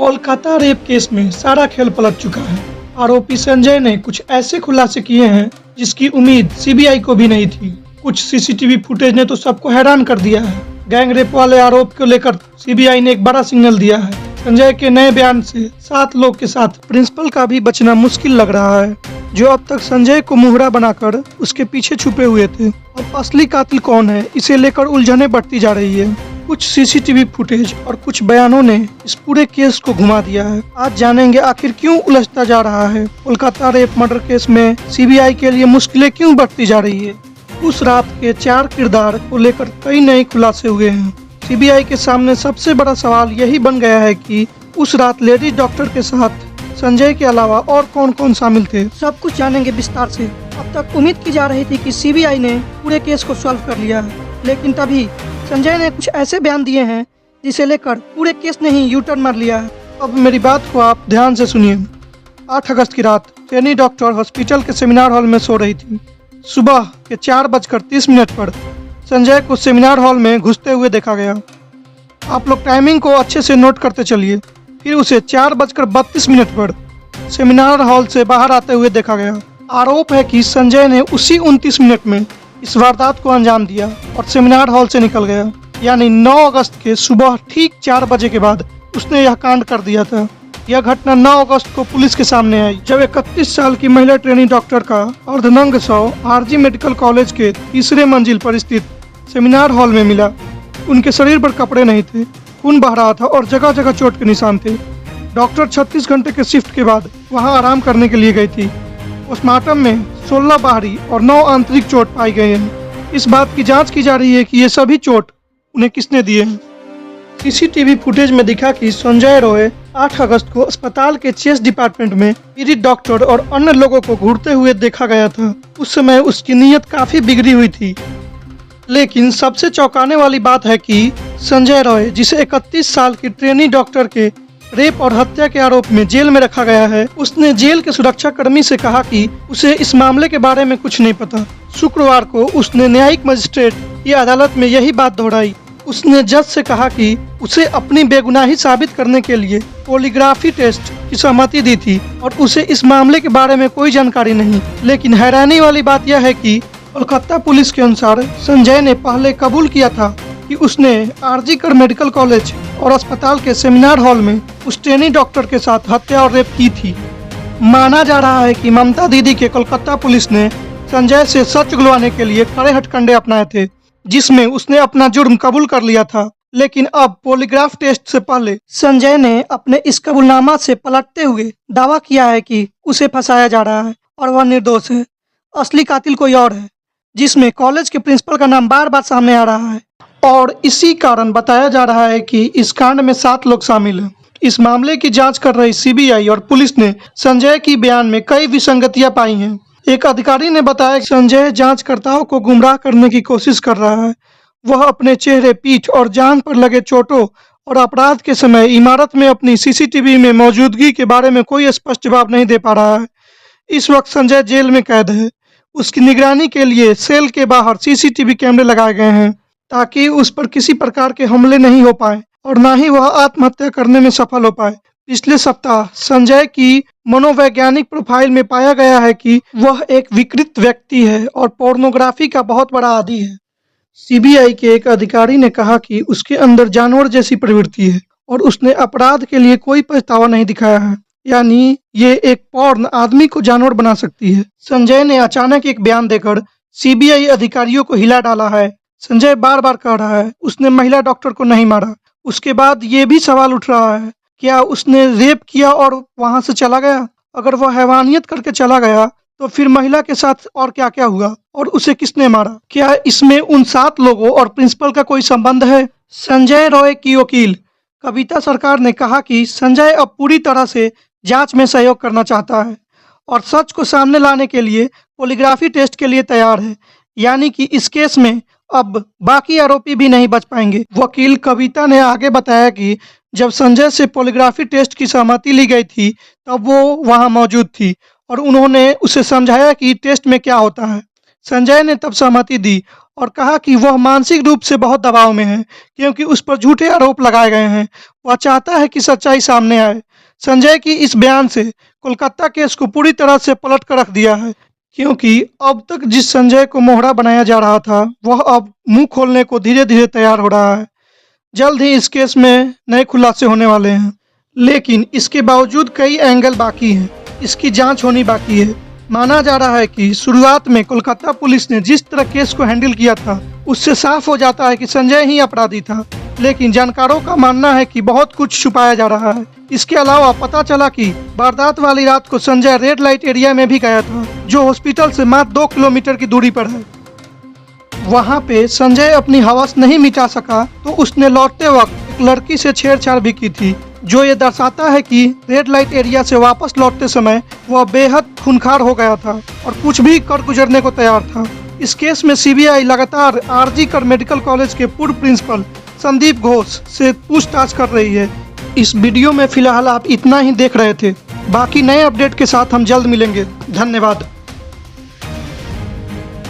Kolkata rape case में सारा खेल पलट चुका है। आरोपी संजय ने कुछ ऐसे खुलासे किए हैं जिसकी उम्मीद सीबीआई को भी नहीं थी। कुछ सीसीटीवी फुटेज ने तो सबको हैरान कर दिया है। गैंग रेप वाले आरोप को लेकर सीबीआई ने एक बड़ा सिग्नल दिया है। संजय के नए बयान से 7 लोग के साथ प्रिंसिपल का भी बचना मुश्किल लग रहा है, जो अब तक संजय को मुहरा बनाकर उसके पीछे छुपे हुए थे। अब असली कातिल कौन है, इसे लेकर उलझने बढ़ती जा रही है। कुछ सीसीटीवी फुटेज और कुछ बयानों ने इस पूरे केस को घुमा दिया है। आज जानेंगे आखिर क्यों उलझता जा रहा है। कोलकाता रेप मर्डर केस में सीबीआई के लिए मुश्किलें क्यों बढ़ती जा रही है। उस रात के 4 किरदार को लेकर कई नए खुलासे हुए हैं। सीबीआई के सामने सबसे बड़ा सवाल यही बन गया है कि उस रात लेडीज डॉक्टर के साथ संजय के अलावा और कौन कौन शामिल थे। सब कुछ जानेंगे विस्तार से। अब तक उम्मीद की जा रही थी कि सीबीआई ने पूरे केस को सॉल्व कर लिया है, लेकिन तभी संजय ने कुछ ऐसे बयान दिए हैं जिसे लेकर पूरे केस ने ही यू टर्न मार लिया है। अब मेरी बात को आप ध्यान से सुनिए। 8 अगस्त की रात ट्रेनी डॉक्टर हॉस्पिटल के सेमिनार हॉल में सो रही थी। सुबह के 4:30 पर संजय को सेमिनार हॉल में घुसते हुए देखा गया। आप लोग टाइमिंग को अच्छे से नोट करते चलिए। फिर उसे 4:32 पर सेमिनार हॉल से बाहर आते हुए देखा गया। आरोप है कि संजय ने उसी 29 मिनट में इस वारदात को अंजाम दिया और सेमिनार हॉल से निकल गया। यानी 9 अगस्त के सुबह ठीक 4 बजे के बाद उसने यह कांड कर दिया था। यह घटना 9 अगस्त को पुलिस के सामने आई, जब 31 साल की महिला ट्रेनी डॉक्टर का अर्धनग्न शव आरजी मेडिकल कॉलेज के 3रे मंजिल पर स्थित सेमिनार हॉल में मिला। उनके शरीर पर कपड़े नहीं थे, खून बह रहा था और जगह जगह चोट के निशान थे। डॉक्टर 36 घंटे के शिफ्ट के बाद वहां आराम करने के लिए गई थी। पोस्टमार्टम में 16 बाहरी और 9 आंतरिक चोट पाई गई हैं। इस बात की जांच की जा रही है कि ये सभी चोट उन्हें किसने दिए हैं। सीसीटीवी फुटेज में दिखा कि संजय रॉय 8 अगस्त को अस्पताल के चेस्ट डिपार्टमेंट में पीड़ित डॉक्टर और अन्य लोगों को घूरते हुए देखा गया था। उस समय उसकी नीयत काफी बिगड़ी हुई थी। लेकिन सबसे चौंकाने वाली बात है कि संजय रॉय, जिसे 31 साल की ट्रेनी डॉक्टर के रेप और हत्या के आरोप में जेल में रखा गया है, उसने जेल के सुरक्षा कर्मी से कहा कि उसे इस मामले के बारे में कुछ नहीं पता। शुक्रवार को उसने न्यायिक मजिस्ट्रेट की अदालत में यही बात दोहराई। उसने जज से कहा कि उसे अपनी बेगुनाही साबित करने के लिए पॉलीग्राफी टेस्ट की सहमति दी थी और उसे इस मामले के बारे में कोई जानकारी नहीं। लेकिन हैरानी वाली बात यह है कि कोलकाता पुलिस के अनुसार संजय ने पहले कबूल किया था कि उसने आरजी कर मेडिकल कॉलेज और अस्पताल के सेमिनार हॉल में उस ट्रेनी डॉक्टर के साथ हत्या और रेप की थी। माना जा रहा है कि ममता दीदी के कोलकाता पुलिस ने संजय से सच उगलवाने के लिए कड़े हथकंडे अपनाए थे, जिसमें उसने अपना जुर्म कबूल कर लिया था। लेकिन अब पॉलीग्राफ टेस्ट से पहले संजय ने अपने इस कबूलनामा से पलटते हुए दावा किया है कि उसे फंसाया जा रहा है और वह निर्दोष है। असली कातिल कोई और है, जिसमें कॉलेज के प्रिंसिपल का नाम बार बार सामने आ रहा है और इसी कारण बताया जा रहा है कि इस कांड में 7 लोग शामिल हैं। इस मामले की जांच कर रही सीबीआई और पुलिस ने संजय की बयान में कई विसंगतियां पाई हैं। एक अधिकारी ने बताया कि संजय जांचकर्ताओं को गुमराह करने की कोशिश कर रहा है। वह अपने चेहरे, पीठ और जांघ पर लगे चोटों और अपराध के समय इमारत में अपनी सीसीटीवी में मौजूदगी के बारे में कोई स्पष्ट जवाब नहीं दे पा रहा है। इस वक्त संजय जेल में कैद है। उसकी निगरानी के लिए सेल के बाहर सीसीटीवी कैमरे लगाए गए हैं ताकि उस पर किसी प्रकार के हमले नहीं हो पाए और न ही वह आत्महत्या करने में सफल हो पाए। पिछले सप्ताह संजय की मनोवैज्ञानिक प्रोफाइल में पाया गया है कि वह एक विकृत व्यक्ति है और पोर्नोग्राफी का बहुत बड़ा आदी है। सीबीआई के एक अधिकारी ने कहा कि उसके अंदर जानवर जैसी प्रवृत्ति है और उसने अपराध के लिए कोई पछतावा नहीं दिखाया है। यानी ये एक पोर्न आदमी को जानवर बना सकती है। संजय ने अचानक एक बयान देकर सीबीआई अधिकारियों को हिला डाला है। संजय बार बार कह रहा है उसने महिला डॉक्टर को नहीं मारा। उसके बाद ये भी सवाल उठ रहा है, क्या उसने रेप किया और वहां से चला गया? अगर वह हैवानियत करके चला गया तो फिर महिला के साथ और क्या क्या हुआ और उसे किसने मारा? क्या इसमें उन 7 लोगों और प्रिंसिपल का कोई संबंध है? संजय रॉय की वकील कविता सरकार ने कहा कि संजय अब पूरी तरह से जांच में सहयोग करना चाहता है और सच को सामने लाने के लिए पॉलीग्राफी टेस्ट के लिए तैयार है। यानी कि इस केस में अब बाकी आरोपी भी नहीं बच पाएंगे। वकील कविता ने आगे बताया कि जब संजय से पॉलीग्राफी टेस्ट की सहमति ली गई थी तब वो वहां मौजूद थी और उन्होंने उसे समझाया कि टेस्ट में क्या होता है। संजय ने तब सहमति दी और कहा कि वह मानसिक रूप से बहुत दबाव में है क्योंकि उस पर झूठे आरोप लगाए गए हैं। वह चाहता है कि सच्चाई सामने आए। संजय की इस बयान से कोलकाता केस को पूरी तरह से पलट कर रख दिया है, क्योंकि अब तक जिस संजय को मोहरा बनाया जा रहा था वह अब मुंह खोलने को धीरे धीरे तैयार हो रहा है। जल्द ही इस केस में नए खुलासे होने वाले हैं, लेकिन इसके बावजूद कई एंगल बाकी हैं। इसकी जांच होनी बाकी है। माना जा रहा है कि शुरुआत में कोलकाता पुलिस ने जिस तरह केस को हैंडल किया था उससे साफ हो जाता है कि संजय ही अपराधी था, लेकिन जानकारों का मानना है कि बहुत कुछ छुपाया जा रहा है। इसके अलावा पता चला कि वारदात वाली रात को संजय रेड लाइट एरिया में भी गया था, जो हॉस्पिटल से मात्र 2 किलोमीटर की दूरी पर है। वहां पे संजय अपनी हवस नहीं मिटा सका तो उसने लौटते वक्त एक लड़की से छेड़छाड़ भी की थी, जो ये दर्शाता है कि रेड लाइट एरिया से वापस लौटते समय वह बेहद खूंखार हो गया था और कुछ भी कर गुजरने को तैयार था। इस केस में सीबीआई लगातार आरजी कर मेडिकल कॉलेज के पूर्व प्रिंसिपल संदीप घोष से पूछताछ कर रही है। इस वीडियो में फिलहाल आप इतना ही देख रहे थे। बाकी नए अपडेट के साथ हम जल्द मिलेंगे। धन्यवाद।